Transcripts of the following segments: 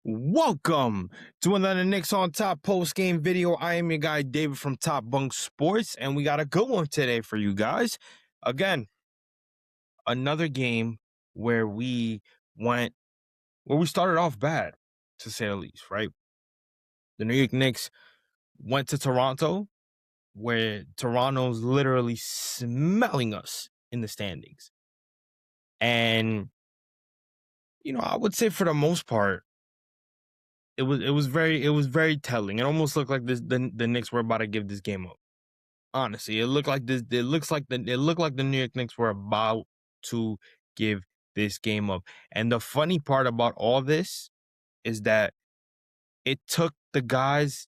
Welcome to another Knicks on Top post-game video. I am your guy, David from Top Bunk Sports, and we got a good one today for you guys. Again, another game where we started off bad, to say the least, right? The New York Knicks went to Toronto, where Toronto's literally smelling us in the standings. And, I would say for the most part, it was very telling. It almost looked like the Knicks were about to give this game up. Honestly, it looked like the New York Knicks were about to give this game up. And the funny part about all this is that it took the guys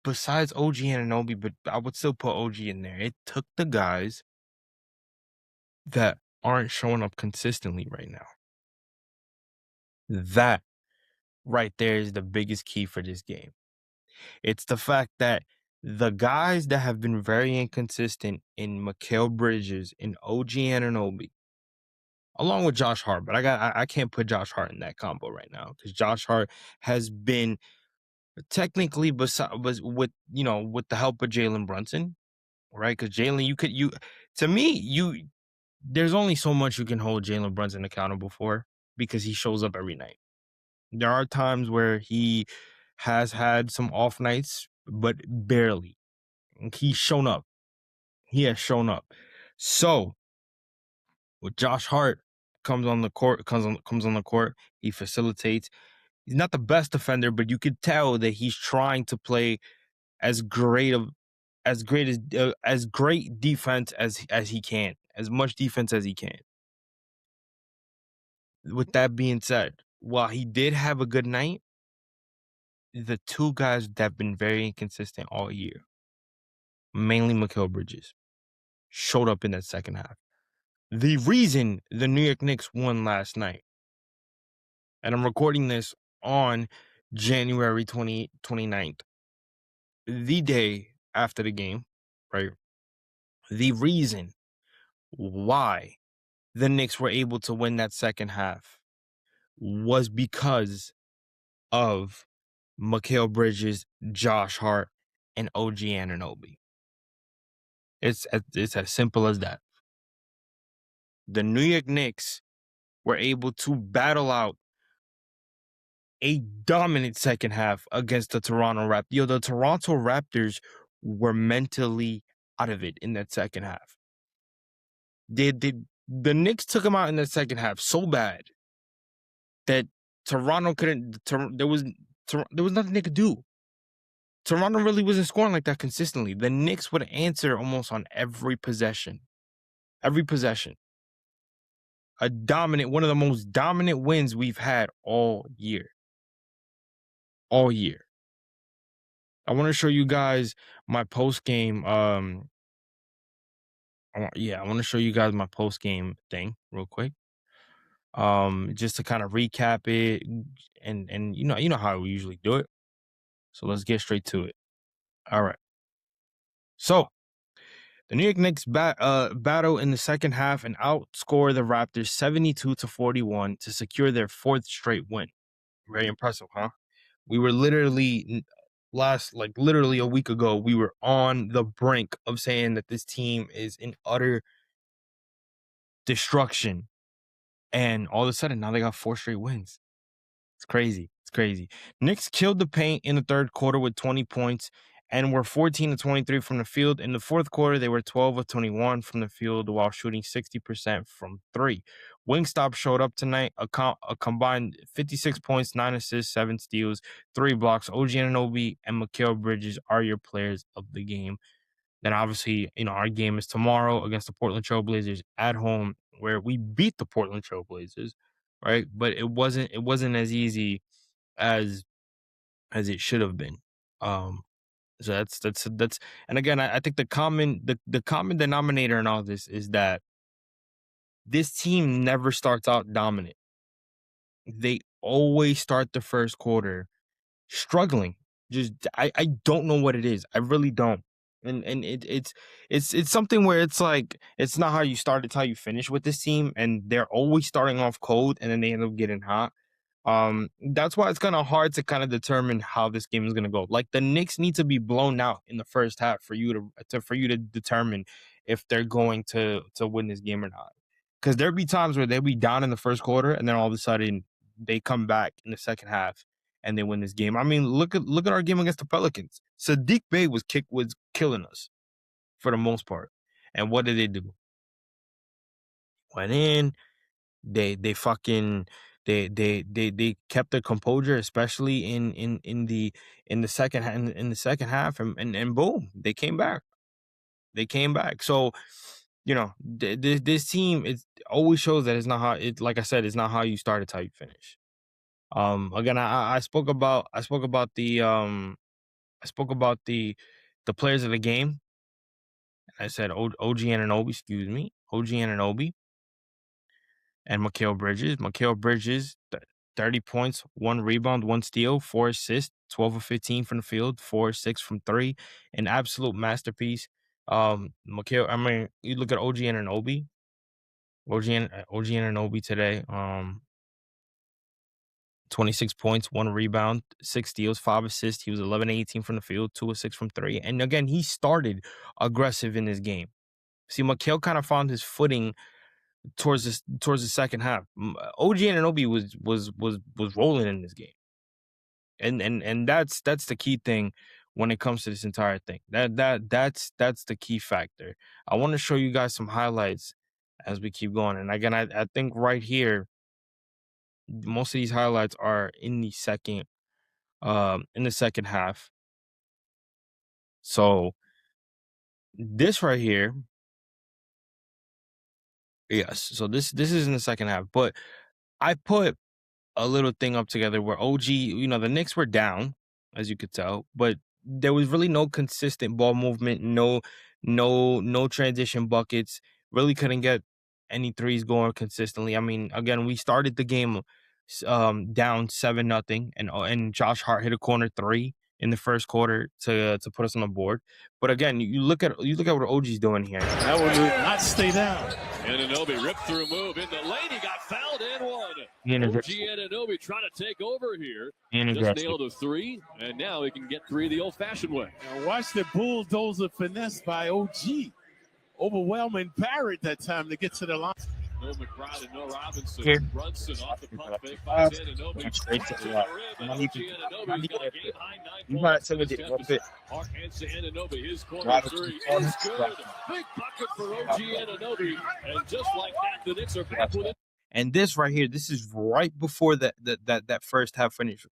besides OG Anunoby, but I would still put OG in there. It took the guys that aren't showing up consistently right now. That right there is the biggest key for this game. It's the fact that the guys that have been very inconsistent in Mikal Bridges and OG Anunoby, along with Josh Hart, but I can't put Josh Hart in that combo right now because Josh Hart has been technically with the help of Jalen Brunson, right? Because Jalen, there's only so much you can hold Jalen Brunson accountable for because he shows up every night. There are times where he has had some off nights, but barely. He's shown up. He has shown up. So with Josh Hart comes on the court, he facilitates. He's not the best defender, but you could tell that he's trying to play as great defense as he can, as much defense as he can. With that being said, while he did have a good night, the two guys that have been very inconsistent all year, mainly Mikal Bridges, showed up in that second half. The reason the New York Knicks won last night, and I'm recording this on January 29th, the day after the game, right? The reason why the Knicks were able to win that second half was because of Mikal Bridges, Josh Hart, and OG Anunoby. It's as simple as that. The New York Knicks were able to battle out a dominant second half against the Toronto Raptors. The Toronto Raptors were mentally out of it in that second half. The Knicks took them out in the second half so bad that Toronto couldn't. There was nothing they could do. Toronto really wasn't scoring like that consistently. The Knicks would answer almost on every possession. Every possession. One of the most dominant wins we've had all year. All year. I want to show you guys my post-game. I want to show you guys my post-game thing real quick. Just to kind of recap it, and you know how we usually do it. So let's get straight to it. All right. So the New York Knicks battle in the second half and outscore the Raptors 72-41 to secure their fourth straight win. Very impressive, huh? We were literally a week ago, we were on the brink of saying that this team is in utter destruction. And all of a sudden, now they got 4 straight wins. It's crazy. It's crazy. Knicks killed the paint in the third quarter with 20 points and were 14-23 from the field. In the fourth quarter, they were 12-21 from the field while shooting 60% from 3. Wingstop showed up tonight, a combined 56 points, 9 assists, 7 steals, 3 blocks. OG Anunoby and Mikal Bridges are your players of the game. Then obviously, our game is tomorrow against the Portland Trail Blazers at home, where we beat the Portland Trail Blazers, right? But it wasn't as easy as it should have been. So that's and again, I think the common denominator in all this is that this team never starts out dominant. They always start the first quarter struggling. Just I don't know what it is. I really don't. And it's something where it's like it's not how you start, it's how you finish with this team, and they're always starting off cold and then they end up getting hot. That's why it's kind of hard to kind of determine how this game is going to go. Like the Knicks need to be blown out in the first half for you to determine if they're going to win this game or not. Because there'll be times where they'll be down in the first quarter and then all of a sudden they come back in the second half and they win this game. I mean, look at our game against the Pelicans. Sadiq Bey was killing us for the most part. And what did they do? Went in. They kept their composure, especially in the second half, and boom, they came back. So, this team, it always shows that it's not how it. Like I said, it's not how you start; it's how you finish. Again, I spoke about the players of the game. I said OG Anunoby, excuse me, OG Anunoby. And Mikal Bridges. Mikal Bridges, 30 points, 1 rebound, 1 steal, 4 assists, 12 of 15 from the field, 4 6 from 3. An absolute masterpiece. You look at OG Anunoby. OG Anunoby today, 26 points, 1 rebound, 6 steals, 5 assists. He was 11-18 from the field, 2 of 6 from 3. And again, he started aggressive in this game. See, Mikal kind of found his footing towards the second half. OG Anunoby was rolling in this game, and that's the key thing when it comes to this entire thing. That's the key factor. I want to show you guys some highlights as we keep going, and again, I think right here, most of these highlights are in the second half. So this right here. Yes, so this is in the second half, but I put a little thing up together where OG, the Knicks were down, as you could tell, but there was really no consistent ball movement, no transition buckets, really couldn't get any threes going consistently. I mean, again, we started the game down 7-0, and Josh Hart hit a corner 3 in the first quarter to put us on the board. But again, you look at what OG's doing here. That one did not stay down. Anunoby ripped through move in the lane. He got fouled and one. OG Anunoby trying to take over here. Just nailed a 3, and now he can get 3 the old-fashioned way. Now watch the bulldozer finesse by OG. Overwhelming Barrett that time to get to the line. No McBride and no Robinson. Here. Brunson off the pump fake by Anunoby. Straight to the line. Anunoby's got game-high 9 You might points. tell me to Hart hands to Anunoby. His corner 3 is good. Big bucket for OG Anunoby. And just like that, the Knicks are back with it. And this right here, this is right before that first half finish.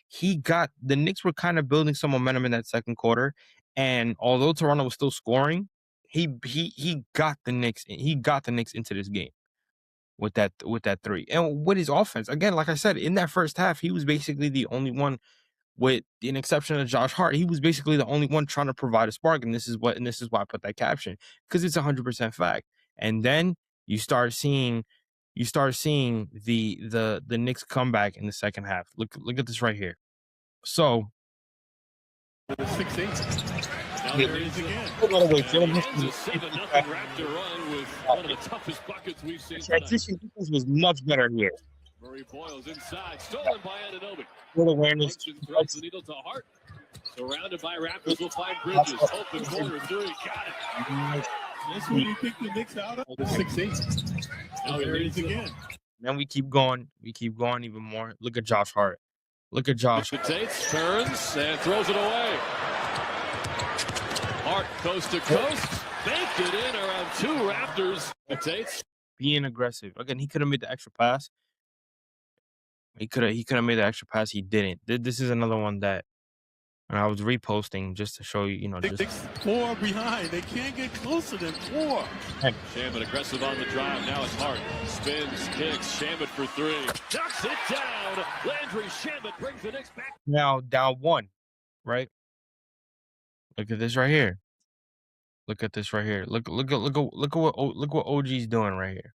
The Knicks were kind of building some momentum in that second quarter, and although Toronto was still scoring, he got the Knicks into this game with that 3. And with his offense, again, like I said, in that first half, he was basically the only one, with an exception of Josh Hart, he was basically the only one trying to provide a spark. And this is why I put that caption, because it's 100% fact. And then you start seeing the Knicks come back in the second half. Look at this right here. So 6-8. Now there he is again. Ends a 7-0 Raptor run with one of the toughest buckets we've seen tonight. Transition defense was much better here. Murray Boyles inside, stolen by Anunoby. Good awareness. Brunson throws the needle to Hart. Surrounded by Raptors, will find Bridges. Open corner 3, got it. That's when you pick the Knicks out of 6-8. Now there he is again. Then we keep going even more. Look at Josh Hart. Look at Josh. Takes, turns, and throws it away. Hart coast to coast, banked it in around 2 Raptors. Takes. Being aggressive. Again, he could have made the extra pass. He could have made the extra pass. He didn't. This is another one that, and I was reposting just to show you, Six, 4 behind. They can't get closer than 4. Shamet aggressive on the drive. Now it's Hart. Spins, kicks. Shamet for 3. Knocks it down. Landry Shamet brings the Knicks back. Now down 1, right? Look at this right here. Look at this right here. Look what OG's doing right here.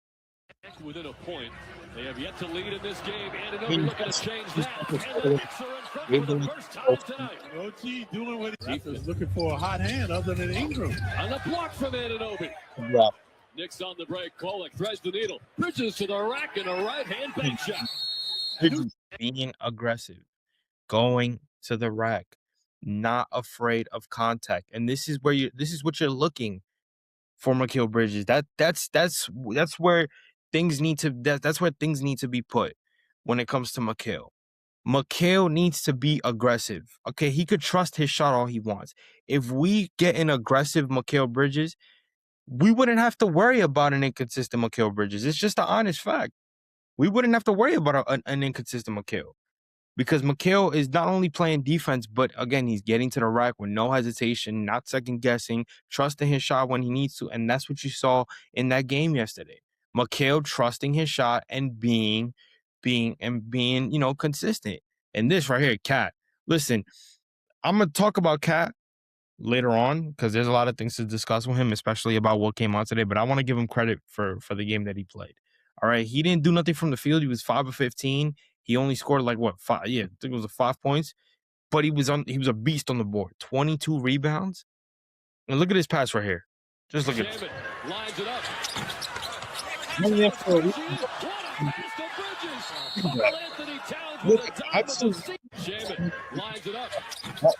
Within a point. They have yet to lead in this game. Anunoby looking to change that. And the Knicks are in front for the first time tonight. OG doing what he's looking for a hot hand other than Ingram. On the block from Anunoby. Yeah. Knicks on the break. Kolek threads the needle. Bridges to the rack and a right-hand bank shot. Bridges being aggressive, going to the rack, not afraid of contact, and this is what you're looking for Mikal Bridges. That's where things need to that's where things need to be put when it comes to Mikal. Mikal needs to be aggressive. Okay, he could trust his shot all he wants. If we get an aggressive Mikal Bridges, we wouldn't have to worry about an inconsistent Mikal Bridges. It's just an honest fact. We wouldn't have to worry about an inconsistent Mikal. Because Mikal is not only playing defense, but again, he's getting to the rack with no hesitation, not second guessing, trusting his shot when he needs to. And that's what you saw in that game yesterday. Mikal trusting his shot and being, consistent. And this right here, Cat. Listen, I'm gonna talk about Cat later on because there's a lot of things to discuss with him, especially about what came out today. But I want to give him credit for the game that he played. All right, he didn't do nothing from the field. He was 5 of 15. He only scored like what 5? Yeah, I think it was 5 points. But he was a beast on the board. 22 rebounds. And look at his pass right here. Just look at it. Lines it up. Karl-Anthony Towns with a diamond of six. Shaman lines it up. Towns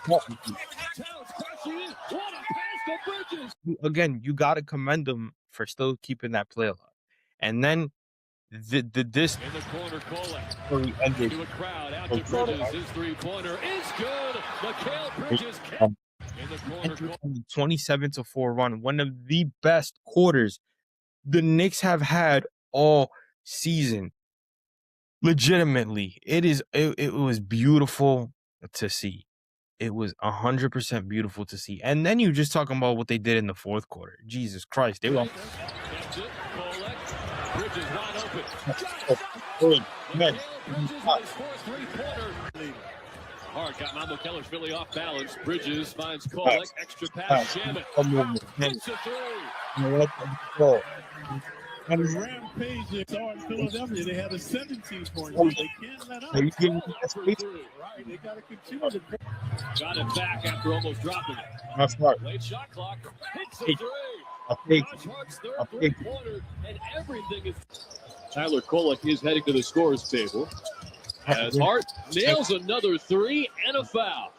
crashing in. What a pass to Bridges. Again, you got to commend him for still keeping that play alive. And then this in the corner, Kolek into a crowd out to Bridges. His three-pointer is good. Mikal Bridges in the corner. 27-4 run, one of the best quarters the Knicks have had all season. Legitimately, it was beautiful to see. It was 100% beautiful to see. And then you just talking about what they did in the fourth quarter. Jesus Christ, they were. Bridges wide open. Hart got Mamo Keller's Philly off balance. Bridges finds Kolek. Extra pass. Shaman. Hits a three. And rampage in Philadelphia, they had a 17-point lead. They can't let up. Right, they got to continue to. Got it back after almost dropping it. That's smart. Late shot clock. Hits a three. Josh Hart's third three-pointer, and everything is. Tyler Kolek is heading to the scorer's table. As Hart nails another three and a foul.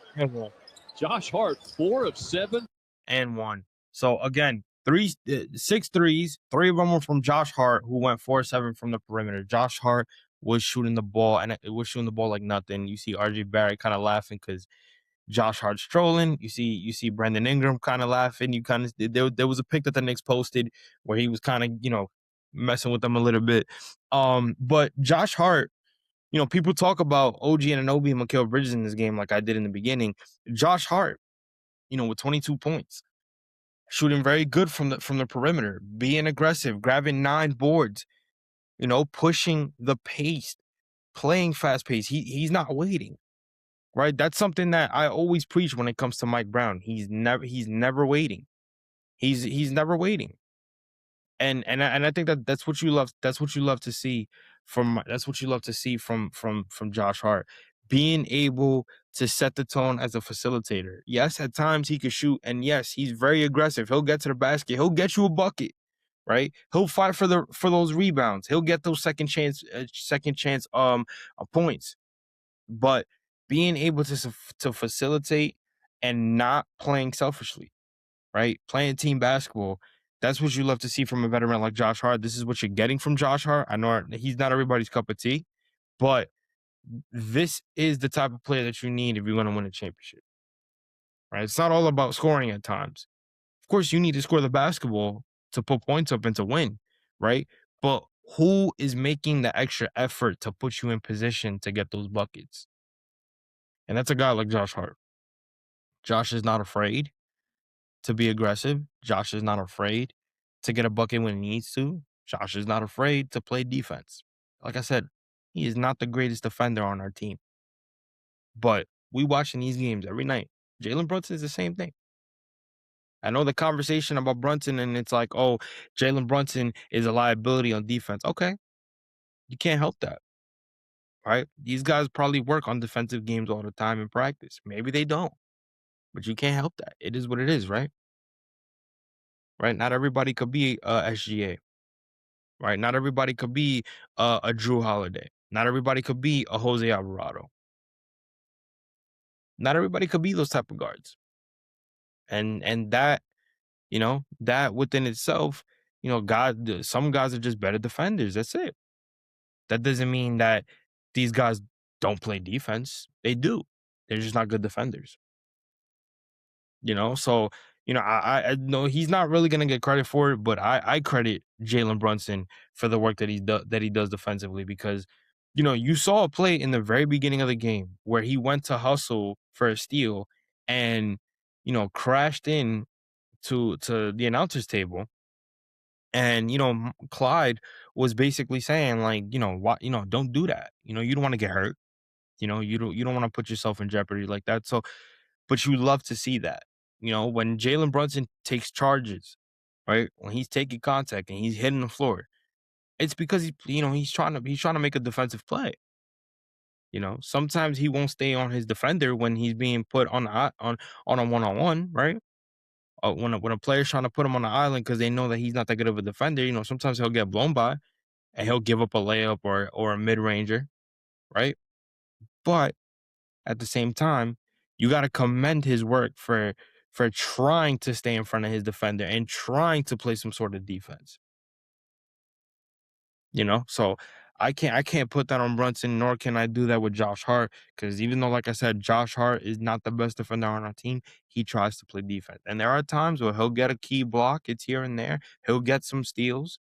Josh Hart, 4 of 7. And 1. So again, 6 threes. 3 of them were from Josh Hart, who went 4-7 from the perimeter. Josh Hart was shooting the ball, and it was shooting the ball like nothing. You see RJ Barrett kind of laughing because Josh Hart's trolling. You see Brandon Ingram kind of laughing. You kind of there was a pic that the Knicks posted where he was kind of messing with them a little bit. But Josh Hart, people talk about OG Anunoby and Mikal Bridges in this game like I did in the beginning. Josh Hart, with 22 points, shooting very good from the perimeter, being aggressive, grabbing 9 boards, pushing the pace, playing fast pace. He's not waiting. Right? That's something that I always preach when it comes to Mike Brown. He's never waiting. He's never waiting. And I think that's what you love. That's what you love to see from Josh Hart, being able to set the tone as a facilitator. Yes, at times he can shoot, and yes, he's very aggressive. He'll get to the basket. He'll get you a bucket, right? He'll fight for those rebounds. He'll get those second chance points. But being able to facilitate and not playing selfishly, right? Playing team basketball. That's what you love to see from a veteran like Josh Hart. This is what you're getting from Josh Hart. I know he's not everybody's cup of tea, but this is the type of player that you need if you're going to win a championship, right? It's not all about scoring at times. Of course, you need to score the basketball to put points up and to win, right? But who is making the extra effort to put you in position to get those buckets? And that's a guy like Josh Hart. Josh is not afraid to be aggressive. Josh is not afraid to get a bucket when he needs to. Josh is not afraid to play defense. Like I said, he is not the greatest defender on our team. But we watching these games every night. Jalen Brunson is the same thing. I know the conversation about Brunson, and it's like, oh, Jalen Brunson is a liability on defense. Okay. You can't help that. Right? These guys probably work on defensive games all the time in practice. Maybe they don't. But you can't help that. It is what it is, right? Right? Not everybody could be a SGA. Right? Not everybody could be a Drew Holiday. Not everybody could be a Jose Alvarado. Not everybody could be those type of guards. And that, that within itself, some guys are just better defenders. That's it. That doesn't mean that these guys don't play defense. They do. They're just not good defenders. So I know he's not really gonna get credit for it, but I credit Jalen Brunson for the work that he does defensively, because you saw a play in the very beginning of the game where he went to hustle for a steal and crashed in to the announcer's table, and Clyde was basically saying, like, what, don't do that, you don't want to get hurt, you don't want to put yourself in jeopardy like that. So but you love to see that, when Jalen Brunson takes charges, right? When he's taking contact and he's hitting the floor, it's because he's trying to make a defensive play. Sometimes he won't stay on his defender when he's being put on a one-on-one, right? When a player's trying to put him on the island because they know that he's not that good of a defender, sometimes he'll get blown by and he'll give up a layup or a mid-ranger, right? But at the same time, you got to commend his work for trying to stay in front of his defender and trying to play some sort of defense. So I can't put that on Brunson, nor can I do that with Josh Hart, because even though, like I said, Josh Hart is not the best defender on our team, he tries to play defense. And there are times where he'll get a key block, it's here and there. He'll get some steals,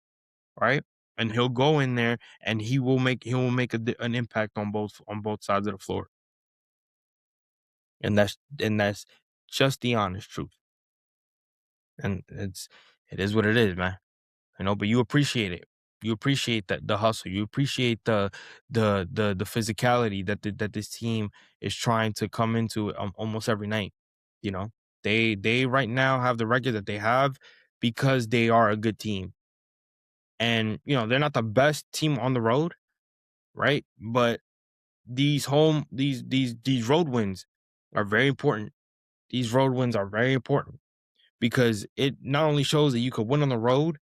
right? And he'll go in there and he will make an impact on both sides of the floor. And that's just the honest truth. And it is what it is, man. But you appreciate it. You appreciate the hustle. You appreciate the physicality that this team is trying to come into almost every night. They right now have the record that they have because they are a good team. And they're not the best team on the road, right? But these road wins are very important. These road wins are very important because it not only shows that you could win on the road,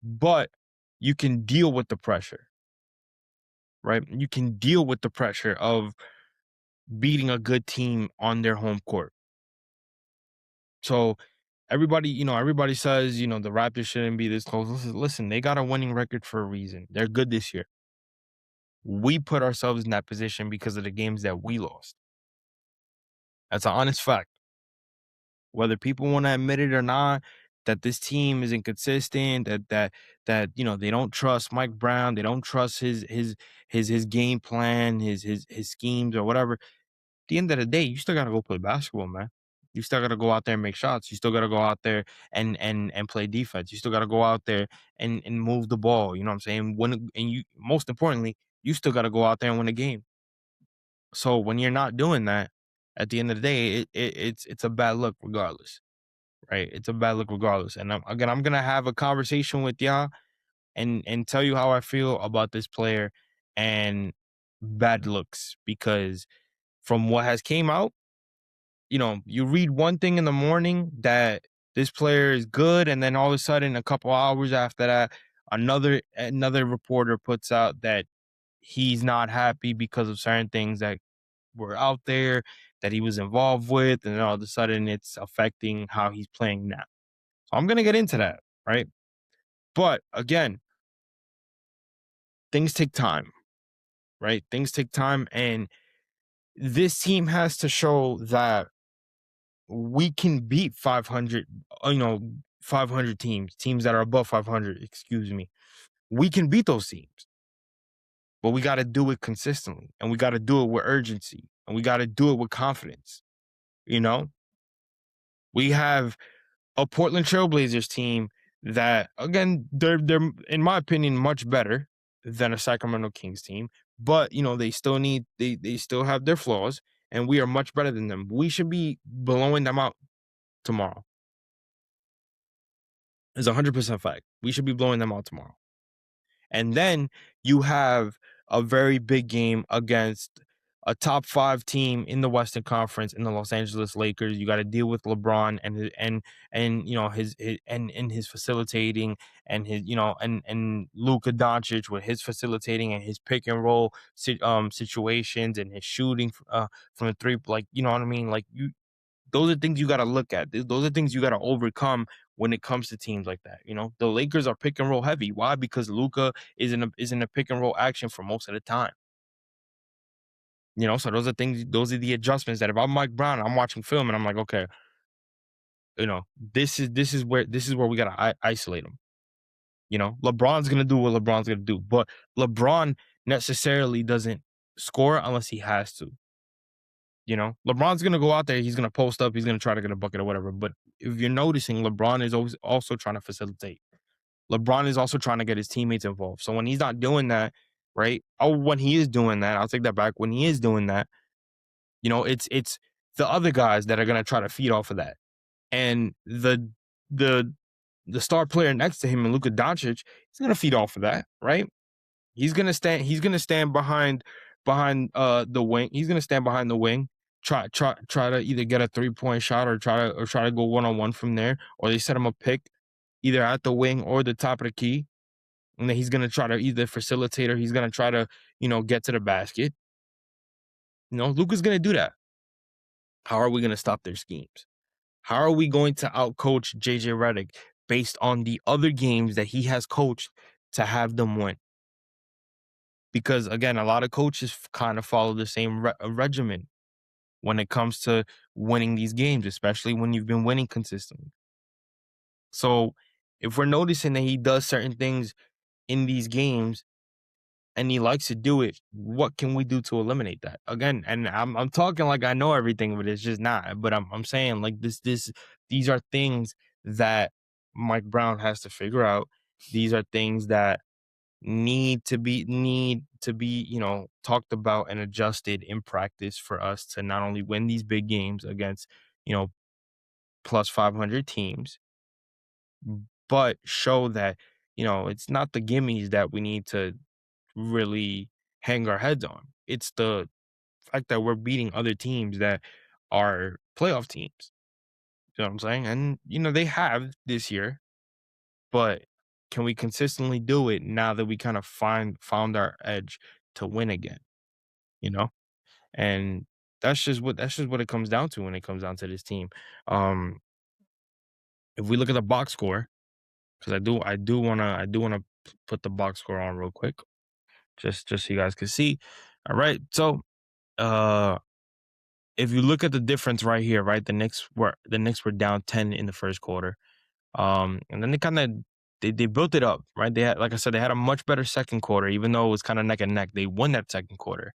but you can deal with the pressure, right? You can deal with the pressure of beating a good team on their home court. So everybody says, the Raptors shouldn't be this close. Listen, they got a winning record for a reason. They're good this year. We put ourselves in that position because of the games that we lost. That's an honest fact. Whether people want to admit it or not, that this team is inconsistent, that they don't trust Mike Brown, they don't trust his game plan, his schemes or whatever. At the end of the day, you still gotta go play basketball, man. You still gotta go out there and make shots. You still gotta go out there and play defense. You still gotta go out there and move the ball. You know what I'm saying? Most importantly, you still gotta go out there and win a game. So when you're not doing that, at the end of the day, it's a bad look regardless. Right? It's a bad look regardless. And I'm going to have a conversation with y'all and tell you how I feel about this player and bad looks, because from what has came out, you read one thing in the morning that this player is good, and then all of a sudden a couple hours after that, another reporter puts out that he's not happy because of certain things that were out there that he was involved with, and then all of a sudden it's affecting how he's playing now. So I'm going to get into that, right? But again, things take time, right? Things take time, and this team has to show that we can beat 500, 500 teams that are above 500, excuse me. We can beat those teams, but we got to do it consistently, and we got to do it with urgency, and we got to do it with confidence. We have a Portland Trailblazers team that, again, they're in my opinion much better than a Sacramento Kings team, but they still they still have their flaws, and we are much better than them. We should be blowing them out tomorrow. It's 100% fact. We should be blowing them out tomorrow. And then you have a very big game against a top 5 team in the Western Conference in the Los Angeles Lakers. You got to deal with LeBron and you know his and his facilitating and his and Luka Doncic with his facilitating and his pick and roll situations and his shooting from the three, like, you know what I mean? Like, those are things you got to look at. Those are things you got to overcome when it comes to teams like that. You know, the Lakers are pick and roll heavy. Why? Because Luka is in a pick and roll action for most of the time. You know, so those are the adjustments that if I'm Mike Brown, I'm watching film and I'm like, okay, you know, this is where we gotta isolate him. You know, LeBron's gonna do what LeBron's gonna do, but LeBron necessarily doesn't score unless he has to. You know, LeBron's gonna go out there, he's gonna post up, he's gonna try to get a bucket or whatever. But if you're noticing, LeBron is always also trying to facilitate. LeBron is also trying to get his teammates involved. So when he's not doing that, right? Oh, when he is doing that, I'll take that back. When he is doing that, you know, it's the other guys that are gonna try to feed off of that. And the star player next to him, and Luka Doncic, he's gonna feed off of that, right? He's gonna stand behind the wing. He's gonna stand behind the wing, try to either get a 3-point shot or try to go one-on-one from there, or they set him a pick either at the wing or the top of the key. And then he's gonna try to either facilitate or he's gonna try to, you know, get to the basket. You know, Luka's gonna do that. How are we gonna stop their schemes? How are we going to outcoach JJ Redick based on the other games that he has coached to have them win? Because again, a lot of coaches kind of follow the same regimen when it comes to winning these games, especially when you've been winning consistently. So if we're noticing that he does certain things in these games and he likes to do it, what can we do to eliminate that? Again, and I'm talking like I know everything, but it's just not. But I'm saying like these are things that Mike Brown has to figure out. These are things that need to be, you know, talked about and adjusted in practice for us to not only win these big games against, you know, plus 500 teams, but show that, you know, it's not the gimmies that we need to really hang our heads on. It's the fact that we're beating other teams that are playoff teams. You know what I'm saying? And, you know, they have this year, but can we consistently do it now that we kind of found our edge to win again? You know? And that's just what it comes down to when it comes down to this team. Um, if we look at the box score, because I do wanna put the box score on real quick, just so you guys can see. All right. So uh if you look at the difference right here, right, the Knicks were down 10 in the first quarter. And then they built it up, right? They had, like I said, they had a much better second quarter, even though it was kind of neck and neck. They won that second quarter.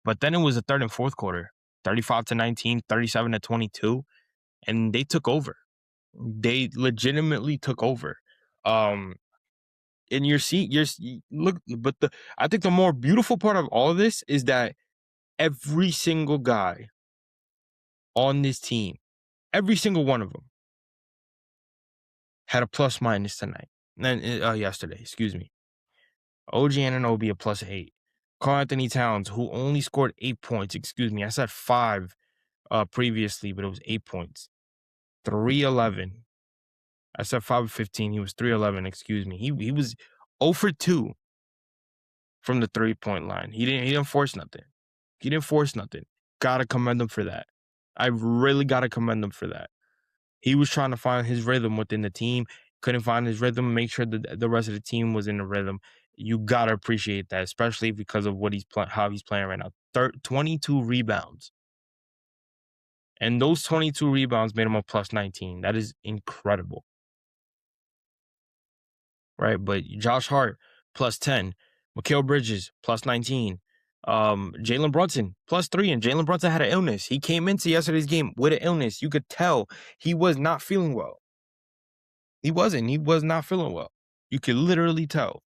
But then it was the third and fourth quarter, 35-19, 37-22, and they took over. They legitimately took over. Um, and I think the more beautiful part of all of this is that every single guy on this team, every single one of them, had a plus minus tonight. And yesterday, excuse me. OG Anunoby a +8. Karl-Anthony Towns, who only scored 8 points, excuse me. I said 5 previously, but it was 8 points. 3-11. I said 5 of 15. He was 3-11, excuse me. He was 0 for 2 from the 3-point line. He didn't force nothing. He didn't force nothing. Gotta commend him for that. I really gotta commend him for that. He was trying to find his rhythm within the team, couldn't find his rhythm, make sure that the rest of the team was in the rhythm. You gotta appreciate that, especially because of what how he's playing right now. 22 rebounds. And those 22 rebounds made him a +19. That is incredible. Right? But Josh Hart, +10. Mikal Bridges, +19. Jalen Brunson, +3. And Jalen Brunson had an illness. He came into yesterday's game with an illness. You could tell he was not feeling well. He was not feeling well. You could literally tell.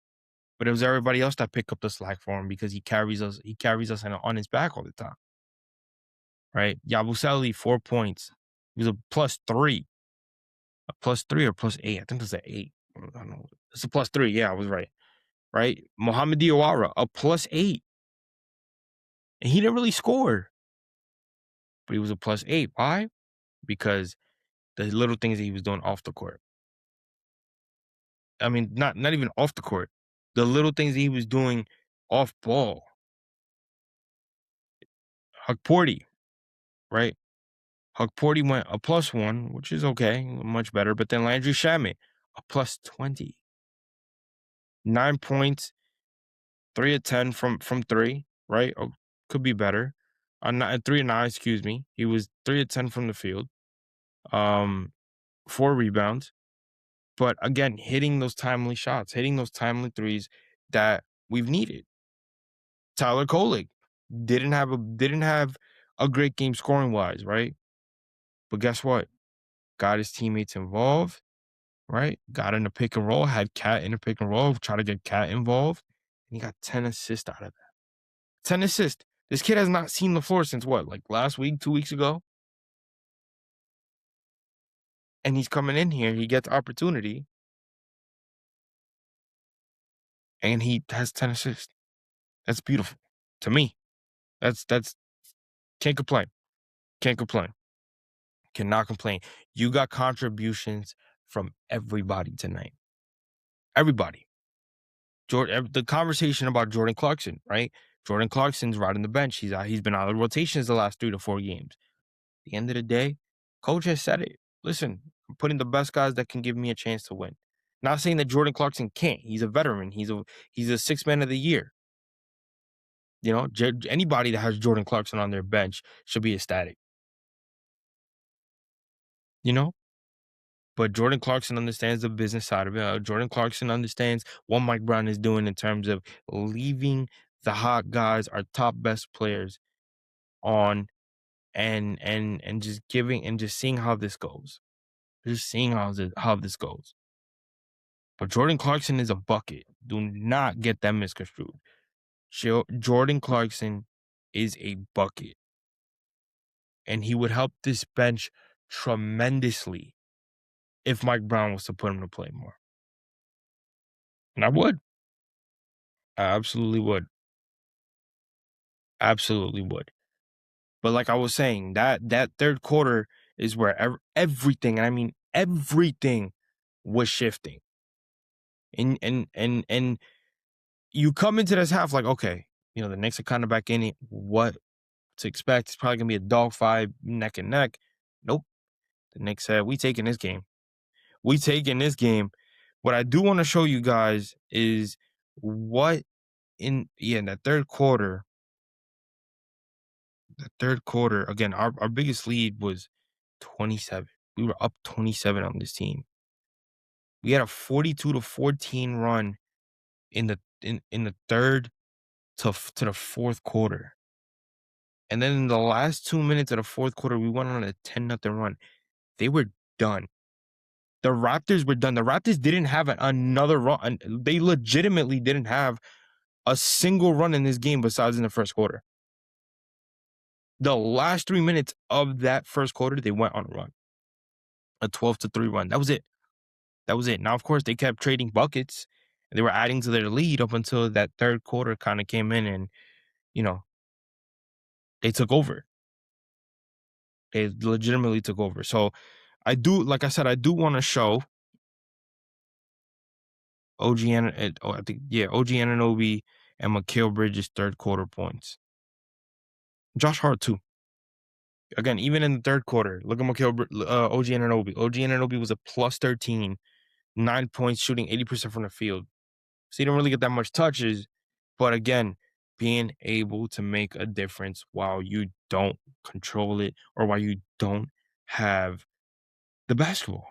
But it was everybody else that picked up the slack for him because he carries us on his back all the time. Right? Yabusele, 4 points. He was a +3. A +3 or +8. I think it was an 8. I don't know. It's a +3. Yeah, I was right. Right? Mohamed Diawara, a +8. And he didn't really score. But he was a +8. Why? Because the little things that he was doing off the court. I mean, not even off the court. The little things that he was doing off ball. Hukporti, right? Hukporti went a +1, which is okay, much better. But then Landry Shamet, a +20. 9 points, 3 of 10 from 3, right? Oh, could be better. 3 of 9, excuse me. He was 3 of 10 from the field. 4 rebounds. But again, hitting those timely shots, hitting those timely threes that we've needed. Tyler Kolek didn't have a great game scoring wise, right? But guess what? Got his teammates involved, right? Got in the pick and roll, had Cat in the pick and roll, try to get Cat involved, and he got 10 assists out of that. 10 assists. This kid has not seen the floor since what? Like last week, 2 weeks ago? And he's coming in here, he gets opportunity, and he has 10 assists. That's beautiful to me. That's can't complain. Can't complain. Cannot complain. You got contributions from everybody tonight. Everybody. The conversation about Jordan Clarkson, right? Jordan Clarkson's riding the bench. He's been out of rotations the last 3 to 4 games. At the end of the day, coach has said it. Listen, I'm putting the best guys that can give me a chance to win. Not saying that Jordan Clarkson can't. He's a veteran. He's a 6th man of the year. You know, anybody that has Jordan Clarkson on their bench should be ecstatic. You know? But Jordan Clarkson understands the business side of it. Jordan Clarkson understands what Mike Brown is doing in terms of leaving the hot guys, our top best players, on and just giving and just seeing how this goes. Just seeing how this goes. But Jordan Clarkson is a bucket. Do not get that misconstrued. Jordan Clarkson is a bucket. And he would help this bench tremendously if Mike Brown was to put him to play more. And I would. I absolutely would. Absolutely would. But like I was saying, that third quarter is where everything, and I mean everything, was shifting. And you come into this half like, okay, you know, the Knicks are kind of back in it. What to expect? It's probably gonna be a dogfight, neck and neck. Nope. The Knicks said, we taking this game. We taking this game. What I do want to show you guys is what in that third quarter. The third quarter, again, our biggest lead was 27. We were up 27 on this team. We had a 42-14 run in the third to the fourth quarter. And then in the last 2 minutes of the fourth quarter, we went on a 10-0 run. They were done. The Raptors were done. The Raptors didn't have another run. They legitimately didn't have a single run in this game besides in the first quarter. The last 3 minutes of that first quarter, they went on a run. A 12-3 run. That was it. That was it. Now, of course, they kept trading buckets. And they were adding to their lead up until that third quarter kind of came in and, you know, they took over. They legitimately took over. So I do, like I said, I do want to show OG Anunoby and Mikal Bridges' third quarter points. Josh Hart too. Again, even in the third quarter, look at OG Anunoby. OG Anunoby was a +13, 9 points, shooting 80% from the field. So he didn't really get that much touches, but again, being able to make a difference while you don't control it or while you don't have the basketball.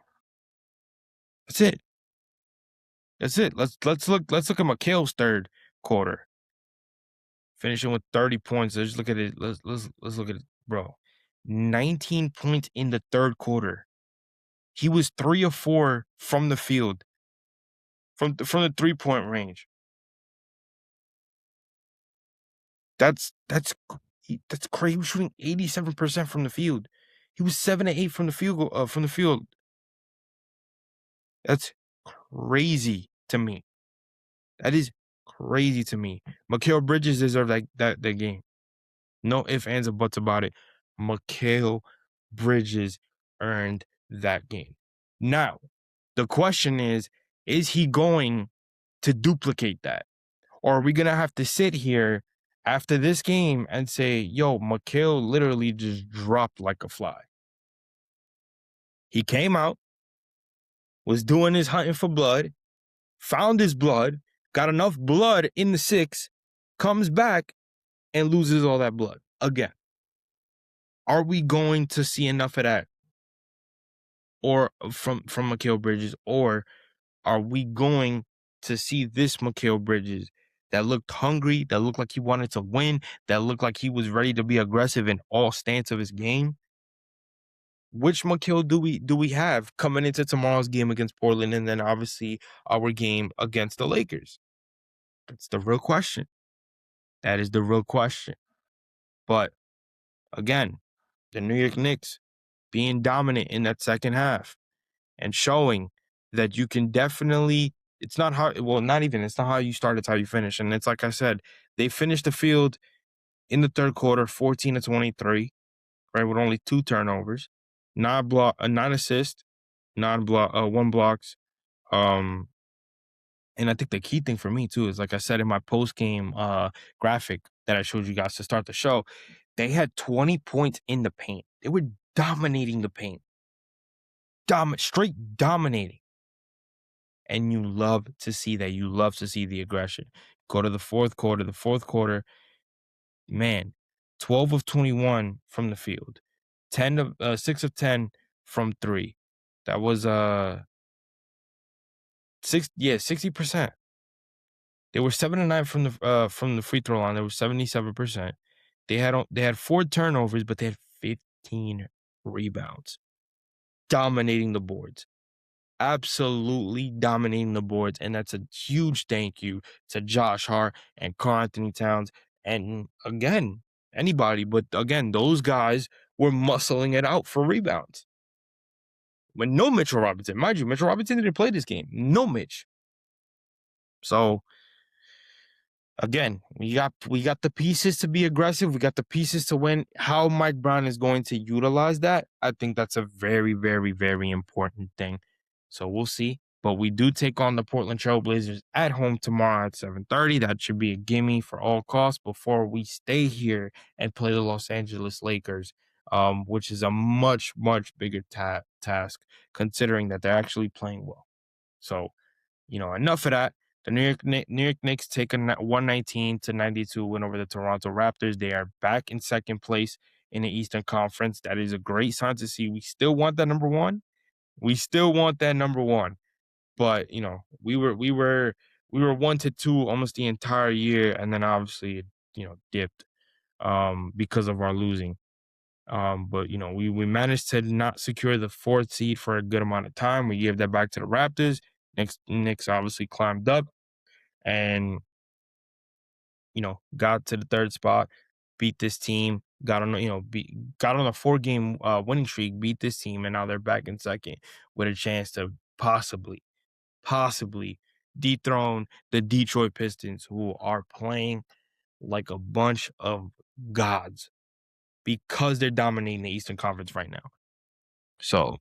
That's it. That's it. Let's look at Mikal's third quarter. Finishing with 30 points. Let's look at it. Let's look at it, bro. 19 points in the third quarter. He was 3 of 4 from the field. From the 3-point range. That's crazy. He was shooting 87% from the field. He was 7 of 8 from the field. That's crazy to me. That is crazy to me. Mikal Bridges deserved that game. No ifs, ands, or buts about it. Mikal Bridges earned that game. Now, the question is he going to duplicate that? Or are we going to have to sit here after this game and say, yo, Mikal literally just dropped like a fly? He came out, was doing his hunting for blood, found his blood, got enough blood in the 6, comes back, and loses all that blood again. Are we going to see enough of that, or from Mikal Bridges, or are we going to see this Mikal Bridges that looked hungry, that looked like he wanted to win, that looked like he was ready to be aggressive in all stance of his game? Which Mikal do we have coming into tomorrow's game against Portland, and then obviously our game against the Lakers? That's the real question. That is the real question. But again, the New York Knicks being dominant in that second half and showing that you can definitely, it's not how you start, it's how you finish. And it's like I said, they finished the field in the third quarter 14-23, right, with only 2 turnovers, 9 assists, 1 blocks. And I think the key thing for me too is, like I said in my post-game graphic that I showed you guys to start the show, they had 20 points in the paint. They were dominating the paint. Straight dominating. And you love to see that. You love to see the aggression. Go to the fourth quarter. The fourth quarter, man, 12 of 21 from the field. 6 of 10 from 3. That was 60%. They were 7-9 from the free throw line. They were 77%. They had 4 turnovers, but they had 15 rebounds. Dominating the boards. Absolutely dominating the boards. And that's a huge thank you to Josh Hart and Karl-Anthony Towns. And again, anybody, but again, those guys were muscling it out for rebounds. When no Mitchell Robinson, mind you, Mitchell Robinson didn't play this game. No Mitch. So again, we got the pieces to be aggressive. We got the pieces to win. How Mike Brown is going to utilize that, I think that's a very, very, very important thing. So we'll see. But we do take on the Portland Trail Blazers at home tomorrow at 7:30. That should be a gimme for all costs before we stay here and play the Los Angeles Lakers, which is a much, much bigger task considering that they're actually playing well. So, enough of that. The New York Knicks take a 119-92 win over the Toronto Raptors. They are back in second place in the Eastern Conference. That is a great sign to see. We still want that number one. But we were 1-2 almost the entire year, and then obviously dipped because of our losing. But we managed to not secure the 4th seed for a good amount of time. We gave that back to the Raptors. Knicks obviously climbed up and got to the 3rd spot, beat this team, got on a 4-game winning streak, beat this team, and now they're back in second with a chance to possibly dethrone the Detroit Pistons, who are playing like a bunch of gods because they're dominating the Eastern Conference right now. So,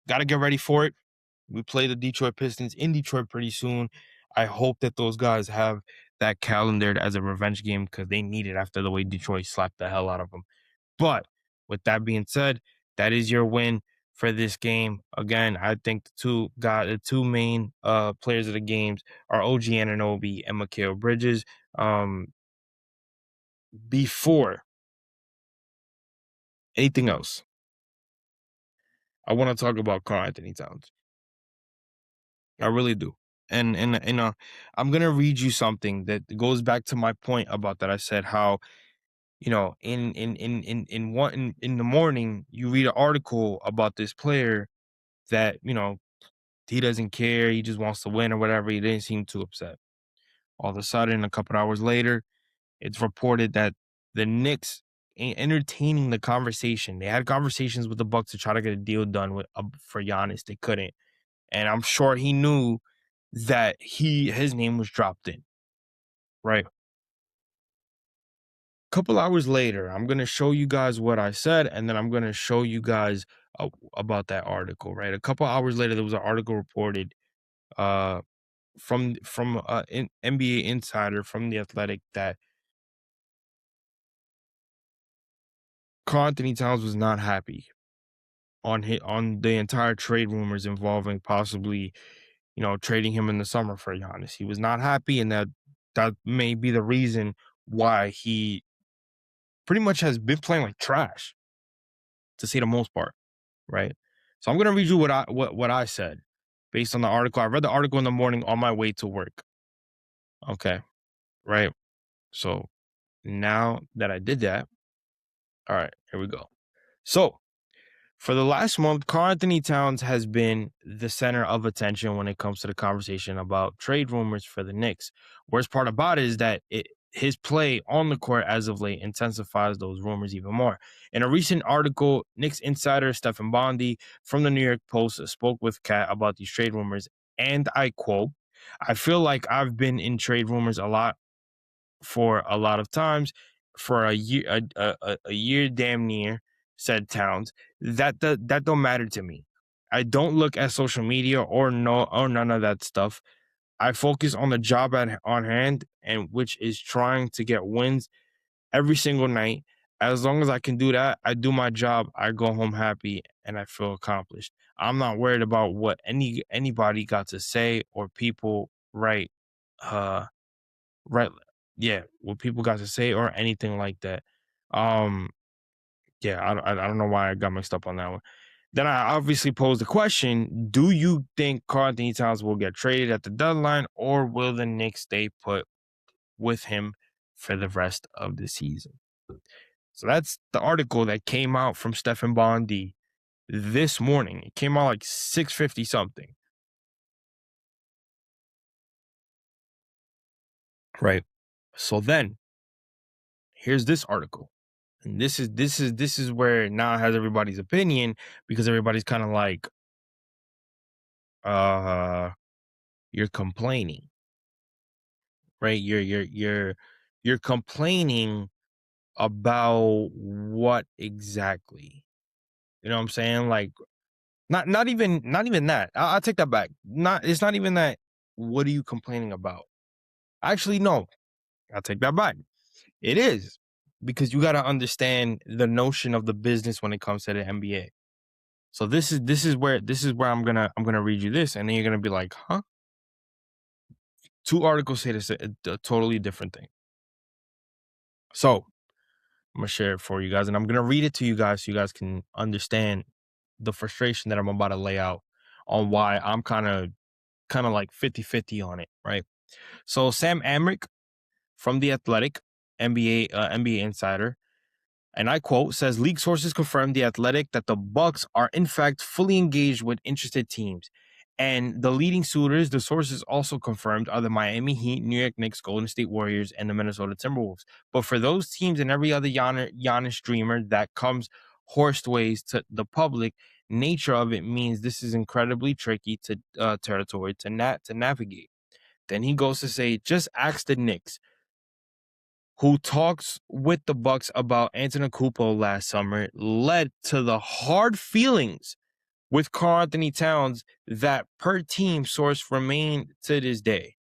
got to get ready for it. We play the Detroit Pistons in Detroit pretty soon. I hope that those guys have that calendared as a revenge game because they need it after the way Detroit slapped the hell out of them. But with that being said, that is your win for this game. Again, I think the two main players of the games are OG Anunoby and Mikal Bridges. Before anything else, I want to talk about Karl-Anthony Towns. I really do. And I'm gonna read you something that goes back to my point about that. I said how in the morning you read an article about this player that he doesn't care, he just wants to win or whatever. He didn't seem too upset. All of a sudden, a couple hours later, it's reported that the Knicks entertaining the conversation. They had conversations with the Bucks to try to get a deal done for Giannis. They couldn't. And I'm sure he knew that his name was dropped in, right? couple hours later, I'm going to show you guys what I said, and then I'm going to show you guys about that article, right? A couple hours later, there was an article reported from an NBA insider from The Athletic that Karl-Anthony Towns was not happy on the entire trade rumors involving possibly, trading him in the summer for Giannis. He was not happy, and that may be the reason why he pretty much has been playing like trash, to say the most part, right? So I'm gonna read you what I said based on the article. I read the article in the morning on my way to work. Okay, right. So now that I did that, all right, here we go. So for the last month, Karl-Anthony Towns has been the center of attention when it comes to the conversation about trade rumors for the Knicks. Worst part about it is that his play on the court as of late intensifies those rumors even more. In a recent article, Knicks insider Stephen Bondy from the New York Post spoke with Kat about these trade rumors, and I quote, "I feel like I've been in trade rumors a lot for a lot of times for a year damn near," said Towns. That don't matter to me. I don't look at social media or none of that stuff. I focus on the job on hand, and which is trying to get wins every single night. As long as I can do that, I do my job. I go home happy and I feel accomplished. I'm not worried about what anybody got to say or people right yeah, what people got to say or anything like that. Yeah, I don't know why I got mixed up on that one. Then I obviously posed the question, do you think Karl-Anthony Towns will get traded at the deadline, or will the Knicks stay put with him for the rest of the season? So that's the article that came out from Stephen Bondy this morning. It came out like 6:50 something. Right. So then here's this article. And this is where now it has everybody's opinion, because everybody's kind of like, you're complaining, right? You're complaining about what exactly? You know what I'm saying? Like, not even that. I'll take that back. It's not even that. What are you complaining about? Actually, no. I'll take that back. It is, because you got to understand the notion of the business when it comes to the NBA. So this is where I'm gonna read you this, and then you're gonna be like, huh? Two articles say this a totally different thing. So I'm gonna share it for you guys, and I'm gonna read it to you guys so you guys can understand the frustration that I'm about to lay out on why I'm kind of like 50-50 on it, right? So Sam Amick from The Athletic, NBA insider, and I quote, says, league sources confirmed The Athletic that the Bucks are in fact fully engaged with interested teams. And the leading suitors, the sources also confirmed, are the Miami Heat, New York Knicks, Golden State Warriors, and the Minnesota Timberwolves. But for those teams and every other Giannis dreamer that comes horseways to the public, nature of it means this is incredibly tricky to territory to navigate. Then he goes to say, just ask the Knicks, who talks with the Bucks about Antetokounmpo last summer, led to the hard feelings with Karl-Anthony Towns that, per team source, remain to this day.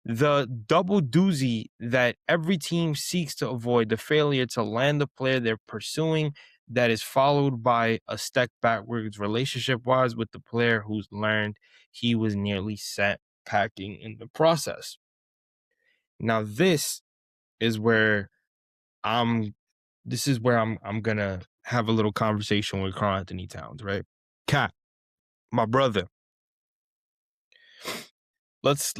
The double doozy that every team seeks to avoid, the failure to land the player they're pursuing, that is followed by a step backwards relationship-wise with the player who's learned he was nearly sent packing in the process. Now, this is where I'm gonna have a little conversation with Karl-Anthony Towns, right? Kat, my brother. Let's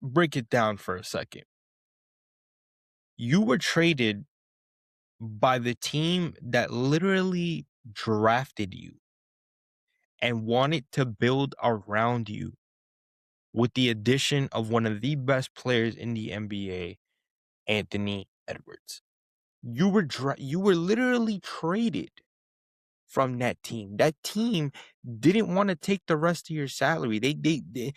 break it down for a second. You were traded by the team that literally drafted you and wanted to build around you with the addition of one of the best players in the NBA, Anthony Edwards. You were literally traded from that team. That team didn't want to take the rest of your salary. They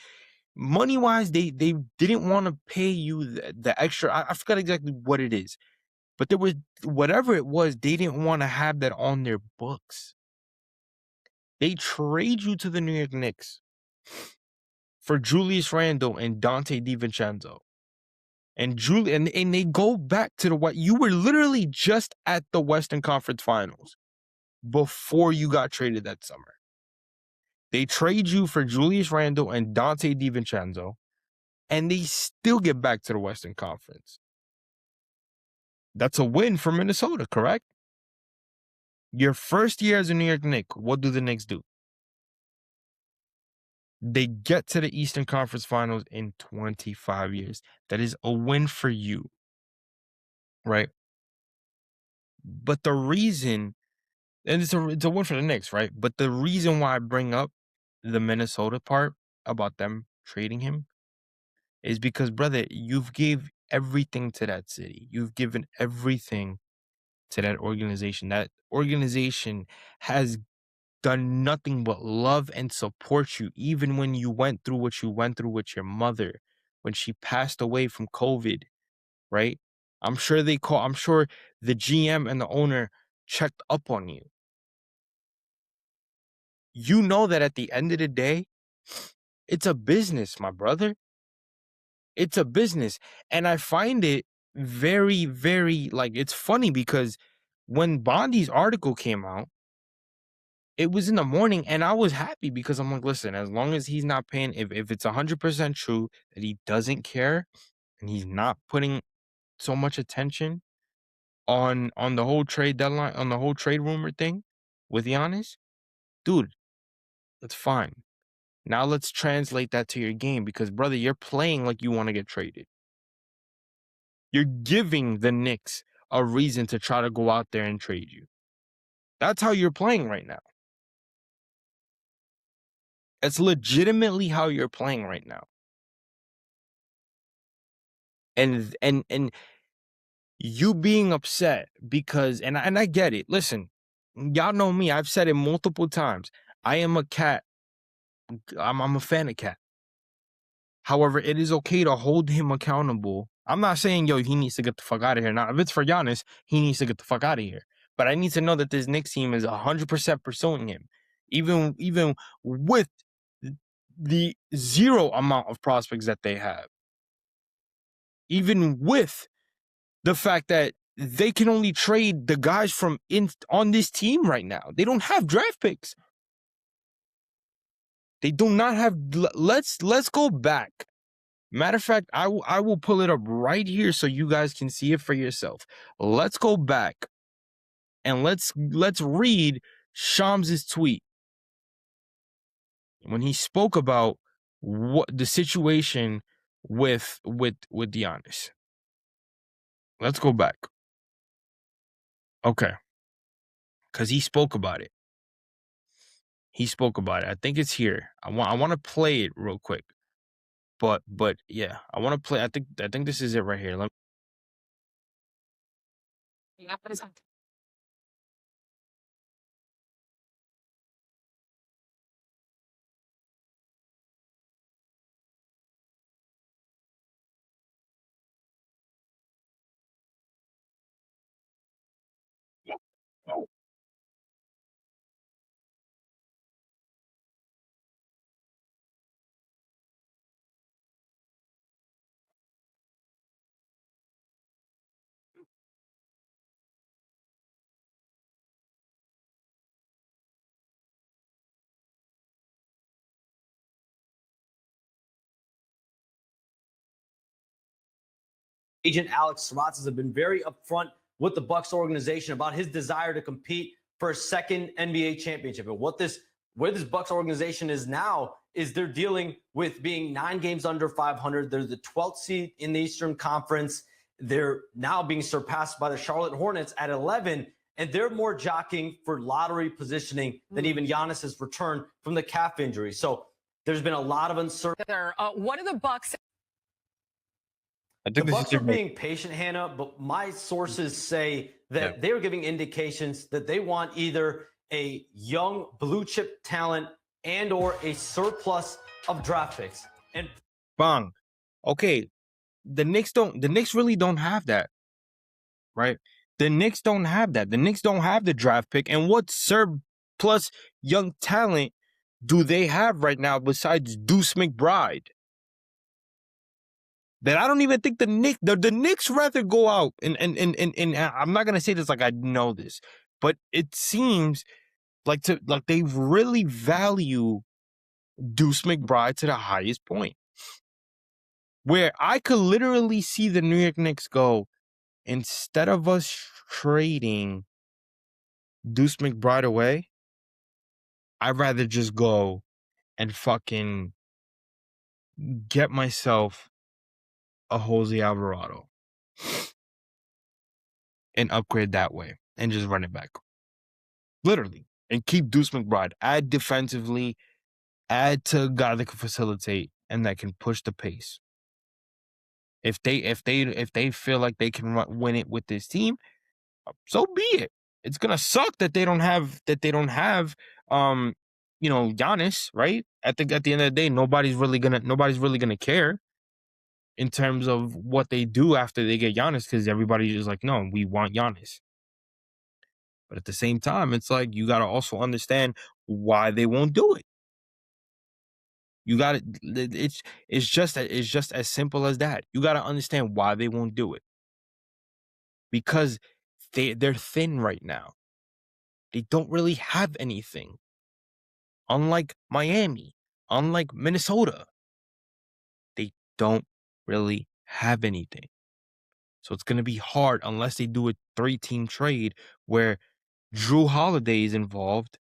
money-wise, they didn't want to pay you the extra. I forgot exactly what it is. But there was, whatever it was, they didn't want to have that on their books. They trade you to the New York Knicks for Julius Randle and Dante DiVincenzo. And they go back to what you were literally just at the Western Conference Finals before you got traded that summer. They trade you for Julius Randle and Dante DiVincenzo, and they still get back to the Western Conference. That's a win for Minnesota, correct? Your first year as a New York Knicks, what do the Knicks do? They get to the Eastern Conference Finals in 25 years. That is a win for you, right? But the reason, and it's a win for the Knicks, right? But the reason why I bring up the Minnesota part about them trading him is because, brother, you've gave everything to that city. You've given everything to that organization. That organization has done nothing but love and support you, even when you went through what you went through with your mother, when she passed away from COVID, right? I'm sure the GM and the owner checked up on you. You know that at the end of the day, it's a business, my brother. It's a business. And I find it very, very, it's funny because when Bondi's article came out, it was in the morning, and I was happy because I'm like, listen, as long as he's not paying, if it's 100% true that he doesn't care and he's not putting so much attention on the whole trade deadline, on the whole trade rumor thing with Giannis, dude, that's fine. Now let's translate that to your game because, brother, you're playing like you want to get traded. You're giving the Knicks a reason to try to go out there and trade you. That's how you're playing right now. It's legitimately how you're playing right now. And you being upset because, and I get it. Listen, y'all know me. I've said it multiple times. I am a cat. I'm a fan of Cat. However, it is okay to hold him accountable. I'm not saying, yo, he needs to get the fuck out of here. Now, if it's for Giannis, he needs to get the fuck out of here. But I need to know that this Knicks team is 100% pursuing him. Even with the zero amount of prospects that they have. Even with the fact that they can only trade the guys on this team right now. They don't have draft picks. They do not have. Let's go back. Matter of fact, I will pull it up right here so you guys can see it for yourself. Let's go back and let's read Shams' tweet when he spoke about what the situation with Giannis. Let's go back. Okay. Because he spoke about it. He spoke about it. I think it's here. I want to play it real quick. But yeah, I want to play. I think this is it right here. Agent Alex Saratsas have been very upfront with the Bucks organization about his desire to compete for a second NBA championship. And where this Bucks organization is now is they're dealing with being 9 games under 500. They're the 12th seed in the Eastern Conference. They're now being surpassed by the Charlotte Hornets at 11, and they're more jockeying for lottery positioning than even Giannis's return from the calf injury. So there's been a lot of uncertainty. What are the Bucks? The Bucks are being patient, Hannah, but my sources say that they are giving indications that they want either a young blue chip talent and or a surplus of draft picks. And Bang. Okay, the Knicks really don't have that, right? The Knicks don't have that. The Knicks don't have the draft pick. And what surplus young talent do they have right now besides Deuce McBride? That I don't even think the Knicks rather go out and I'm not gonna say this like I know this, but it seems like they really value Deuce McBride to the highest point. Where I could literally see the New York Knicks go, instead of us trading Deuce McBride away, I'd rather just go and fucking get myself a Jose Alvarado and upgrade that way and just run it back. Literally. And keep Deuce McBride. Add defensively, add to a guy that can facilitate and that can push the pace. If they feel like they can win it with this team, so be it. It's gonna suck that they don't have Giannis, right? At the end of the day, nobody's really gonna care in terms of what they do after they get Giannis, because everybody's just like, no, we want Giannis. But at the same time, it's like you gotta also understand why they won't do it. You gotta it's just as simple as that. You gotta understand why they won't do it. Because they're thin right now. They don't really have anything. Unlike Miami, unlike Minnesota, they don't really have anything. So it's going to be hard unless they do a 3-team trade where Drew Holiday is involved,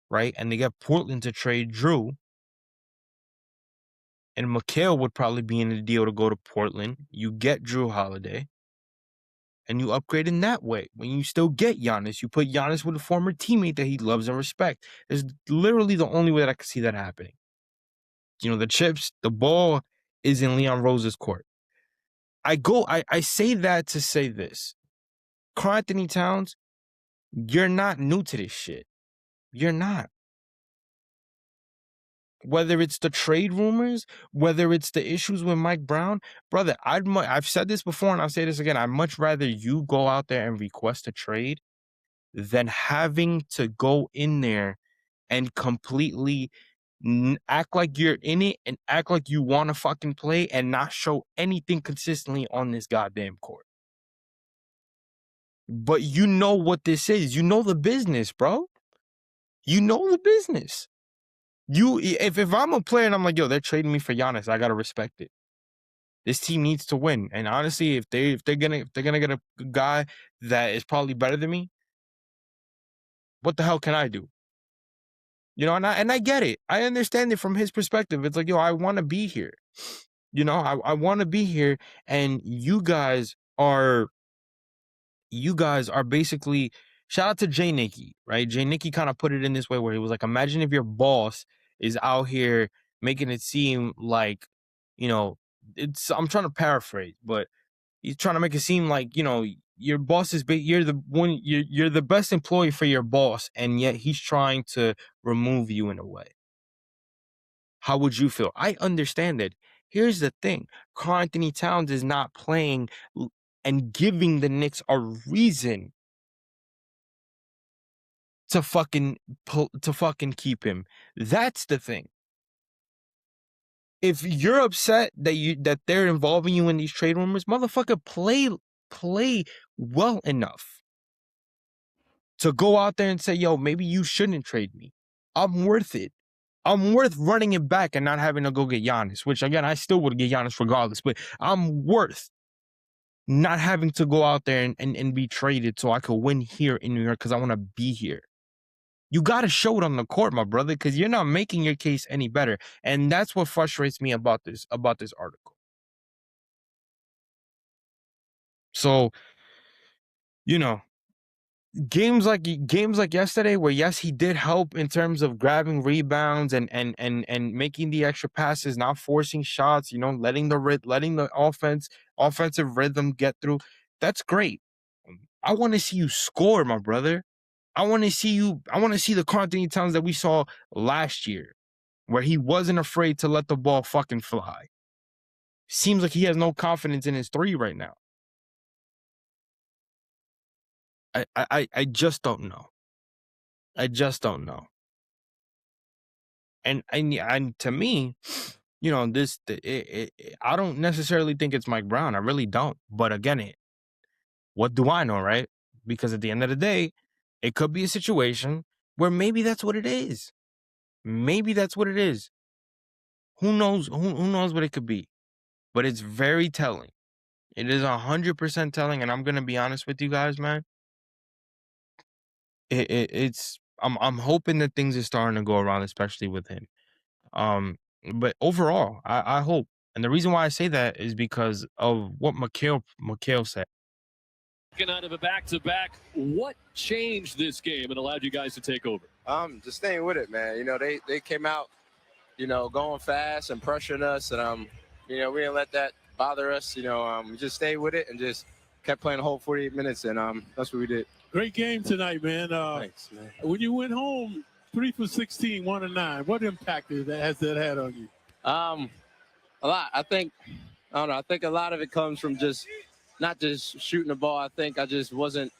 right? And they get Portland to trade Drew. And Mikal would probably be in the deal to go to Portland. You get Drew Holiday. And you upgrade in that way. When you still get Giannis, you put Giannis with a former teammate that he loves and respects. It's literally the only way that I can see that happening. The ball is in Leon Rose's court. I say that to say this. Karl-Anthony Towns, you're not new to this shit. You're not. Whether it's the trade rumors, whether it's the issues with Mike Brown, brother, I've said this before and I'll say this again. I'd much rather you go out there and request a trade than having to go in there and completely act like you're in it and act like you want to fucking play and not show anything consistently on this goddamn court. But you know what this is. You know the business, bro. You know the business. If I'm a player and I'm like, yo, they're trading me for Giannis, I gotta respect it. This team needs to win. And honestly, if they're gonna get a guy that is probably better than me, what the hell can I do? And I get it. I understand it from his perspective. It's like, yo, I want to be here. I want to be here, and you guys are basically, shout out to Jay Nicky, right? Jay Nicky kind of put it in this way where he was like, imagine if your boss is out here making it seem like, I'm trying to paraphrase, but he's trying to make it seem like, your boss is you're the best employee for your boss, and yet he's trying to remove you in a way. How would you feel? I understand it. Here's the thing. Karl-Anthony Towns is not playing and giving the Knicks a reason to fucking keep him. That's the thing. If you're upset that they're involving you in these trade rumors, motherfucker, play well enough to go out there and say, yo, maybe you shouldn't trade me. I'm worth it. I'm worth running it back and not having to go get Giannis, which, again, I still would get Giannis regardless, but I'm worth not having to go out there and be traded so I could win here in New York because I want to be here. You got to show it on the court, my brother, because you're not making your case any better. And that's what frustrates me about this article. So, games like yesterday, where yes, he did help in terms of grabbing rebounds and making the extra passes, not forcing shots, letting the offensive rhythm get through. That's great. I want to see you score, my brother. I want to see the Karl-Anthony Towns that we saw last year, where he wasn't afraid to let the ball fucking fly. Seems like he has no confidence in his three right now. I just don't know. I just don't know. And to me, you know, I don't necessarily think it's Mike Brown. I really don't. But again, what do I know, right? Because at the end of the day, it could be a situation where maybe that's what it is. Maybe that's what it is. Who knows? Who knows what it could be? But it's very telling. It is 100% telling, and I'm gonna be honest with you guys, man. I'm hoping that things are starting to go around, especially with him. But overall, I hope, and the reason why I say that is because of what Mikal said. Out of a back-to-back, what changed this game and allowed you guys to take over? Just staying with it, man. You know, they came out, you know, going fast and pressuring us, and you know, we didn't let that bother us. You know, we just stayed with it and just kept playing the whole 48 minutes, and that's what we did. Great game tonight, man. Thanks, man. When you went home, 3 for 16, 1 of 9. What impact has that had on you? A lot. I don't know. I think a lot of it comes from just not just shooting the ball. I think I just wasn't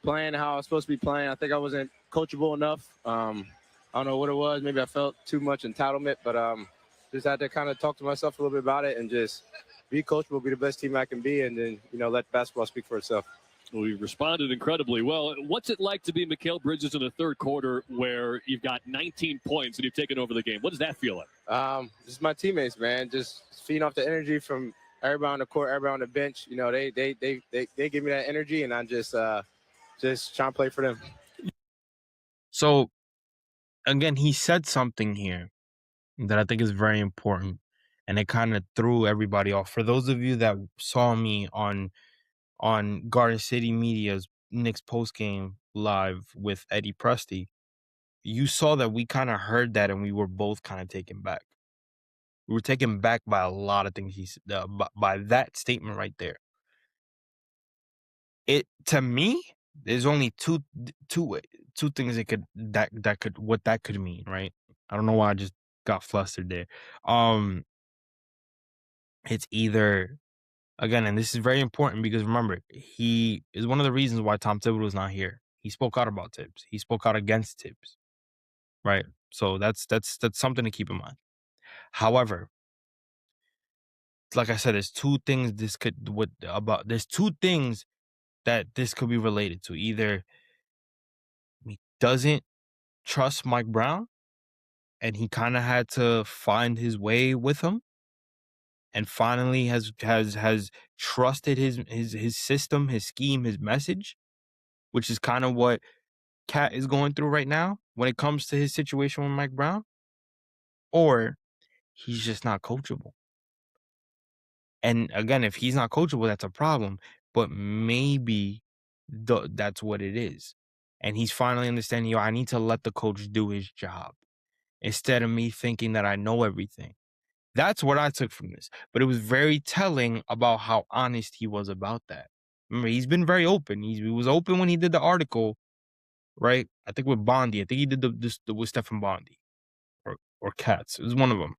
playing how I was supposed to be playing. I think I wasn't coachable enough. I don't know what it was. Maybe I felt too much entitlement, but just had to kind of talk to myself a little bit about it and just be coachable, be the best team I can be, and then, you know, let basketball speak for itself. Well, you responded incredibly well. What's it like to be Mikal Bridges in the third quarter where you've got 19 points and you've taken over the game? What does that feel like? Just my teammates, man. Just feeding off the energy from everybody on the court, everybody on the bench. You know, they give me that energy, and I'm just trying to play for them. So, again, he said something here that I think is very important, and it kind of threw everybody off. For those of you that saw me on Garden City Media's Knicks postgame live with Eddie Presti, you saw that we kind of heard that, and we were both kind of taken back. We were taken back by a lot of things he said, by that statement right there. It, to me, there's only two things that could mean, right? I don't know why I just got flustered there. It's either, again, and this is very important because remember, he is one of the reasons why Tom Thibodeau is not here. He spoke out about Tibbs. He spoke out against Tibbs, right? So that's something to keep in mind. However, like I said, there's two things there's two things that this could be related to. Either he doesn't trust Mike Brown, and he kind of had to find his way with him, and finally has trusted his system, his scheme, his message, which is kind of what Cat is going through right now when it comes to his situation with Mike Brown, or he's just not coachable. And again, if he's not coachable, that's a problem. But maybe that's what it is. And he's finally understanding, I need to let the coach do his job instead of me thinking that I know everything. That's what I took from this. But it was very telling about how honest he was about that. Remember, he's been very open. He was open when he did the article, right? I think with Bondi. I think he did this with Stephen Bondi or Katz. It was one of them.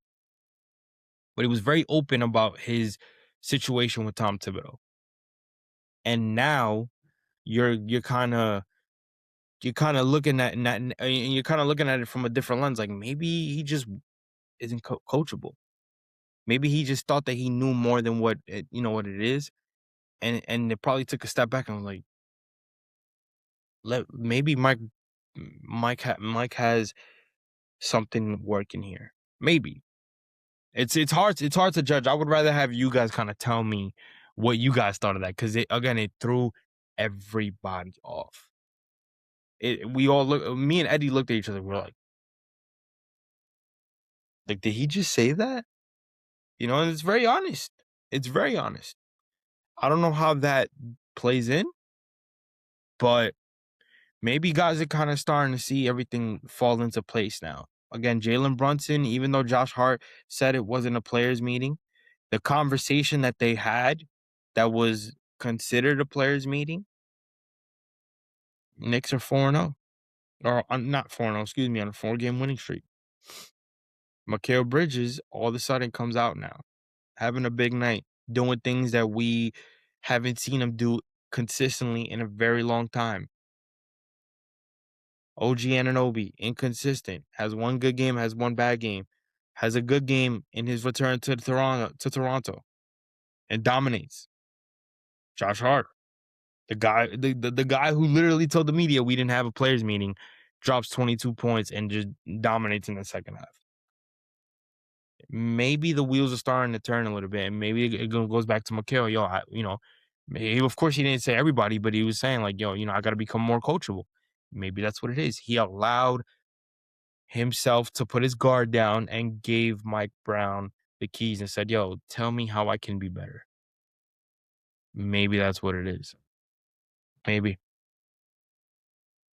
But he was very open about his situation with Tom Thibodeau. And now you're kind of looking at that, and you're kind of looking at it from a different lens. Like, maybe he just isn't coachable. Maybe he just thought that he knew more than what it is, and it probably took a step back and was like, maybe Mike has something working here. Maybe it's hard to judge. I would rather have you guys kind of tell me what you guys thought of that, because it threw everybody off. Me and Eddie looked at each other. We're like, did he just say that? You know, and it's very honest. It's very honest. I don't know how that plays in, but maybe guys are kind of starting to see everything fall into place now. Again, Jalen Brunson, even though Josh Hart said it wasn't a players' meeting, the conversation that they had that was considered a players' meeting, Knicks are 4-0. Or not 4-0, excuse me, on a 4-game winning streak. Mikal Bridges all of a sudden comes out now. having a big night, doing things that we haven't seen him do consistently in a very long time. OG Anunoby, inconsistent, has one good game, has one bad game, has a good game in his return to Toronto, and dominates. Josh Hart, the guy who literally told the media we didn't have a players meeting, drops 22 points and just dominates in the second half. Maybe the wheels are starting to turn a little bit, and maybe it goes back to Mikal. Of course he didn't say everybody, but he was saying like, I got to become more coachable. Maybe that's what it is. He allowed himself to put his guard down and gave Mike Brown the keys and said, yo, tell me how I can be better. Maybe that's what it is. Maybe.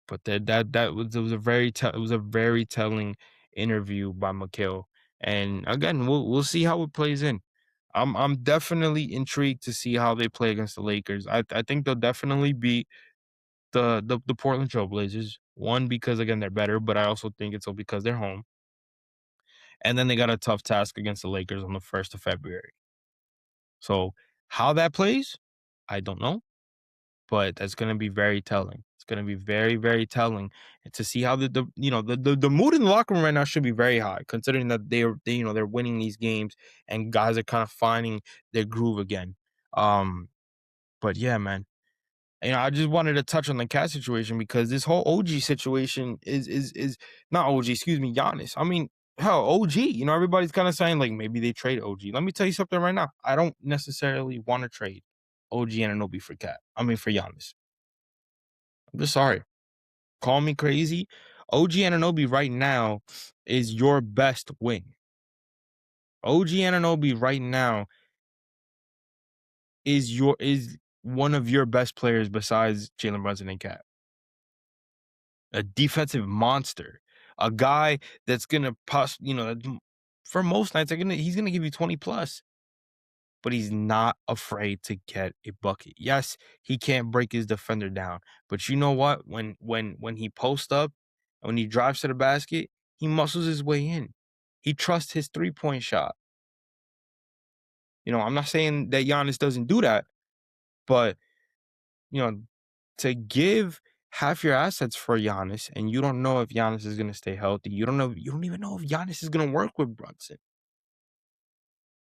But that was a very telling interview by Mikal. And again, we'll see how it plays in. I'm definitely intrigued to see how they play against the Lakers. I think they'll definitely beat the Portland Trail Blazers. One, because again they're better, but I also think it's all because they're home. And then they got a tough task against the Lakers on the 1st of February. So how that plays, I don't know, but that's going to be very telling. It's going to be very, very telling, and to see how the mood in the locker room right now should be very high, considering that they're winning these games and guys are kind of finding their groove again. But yeah, man. I just wanted to touch on the cat situation because this whole OG situation is not OG, excuse me, Giannis. I mean, hell, OG. Everybody's kind of saying like maybe they trade OG. Let me tell you something right now. I don't necessarily want to trade OG Anunoby for Giannis. I'm just sorry. Call me crazy. OG Anunoby right now is your best wing. OG Anunoby right now is one of your best players besides Jalen Brunson and Cat. A defensive monster, a guy that's gonna for most nights he's gonna give you 20 plus, but he's not afraid to get a bucket. Yes, he can't break his defender down, but you know what? When he posts up, when he drives to the basket, he muscles his way in. He trusts his 3-point shot. I'm not saying that Giannis doesn't do that, but to give half your assets for Giannis, and you don't know if Giannis is going to stay healthy. You don't even know if Giannis is going to work with Brunson.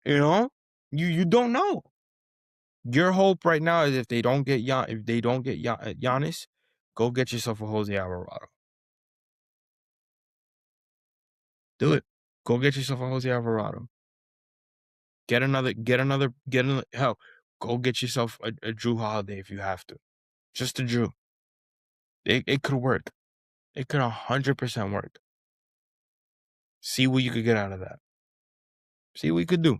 You don't know. Your hope right now is if they don't get Giannis, go get yourself a Jose Alvarado. Do it. Go get yourself a Jose Alvarado. Get another. Hell, go get yourself a Drew Holiday if you have to. Just a Drew. It could work. It could 100% work. See what you could get out of that. See what you could do.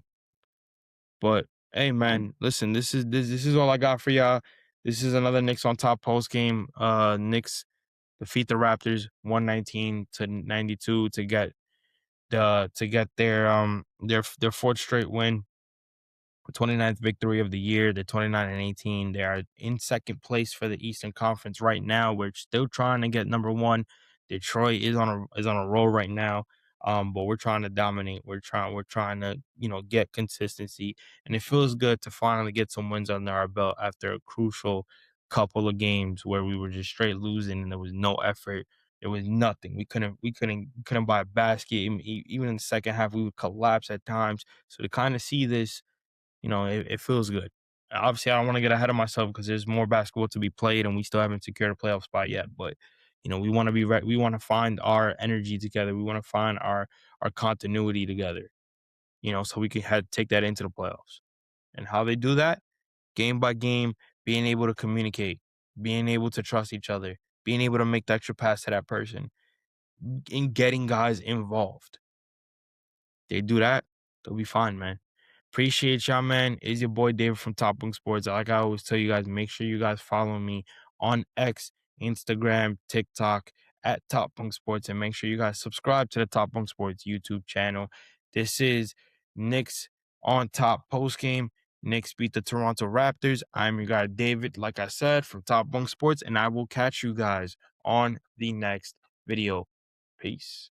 But hey, man, listen. This is all I got for y'all. This is another Knicks on Top post game. Knicks defeat the Raptors 119-92 to get their fourth straight win. 29th victory of the year. They're 29-18. They are in second place for the Eastern Conference right now. We're still trying to get number one. Detroit is on a roll right now. But we're trying to dominate. We're trying to, get consistency. And it feels good to finally get some wins under our belt after a crucial couple of games where we were just straight losing and there was no effort. There was nothing. We couldn't buy a basket. Even in the second half, we would collapse at times. So to kind of see this, it feels good. Obviously, I don't want to get ahead of myself because there's more basketball to be played and we still haven't secured a playoff spot yet. But, we want to be right. We want to find our energy together. We want to find our continuity together, so we can take that into the playoffs. And how they do that, game by game, being able to communicate, being able to trust each other, being able to make the extra pass to that person, and getting guys involved. They do that, they'll be fine, man. Appreciate y'all, man. It's your boy David from Top Bunk Sports. Like I always tell you guys, make sure you guys follow me on X, Instagram, TikTok at Top Bunk Sports, and make sure you guys subscribe to the Top Bunk Sports YouTube channel. This is Knicks on Top postgame. Knicks beat the Toronto Raptors. I'm your guy David, like I said, from Top Bunk Sports, and I will catch you guys on the next video. Peace.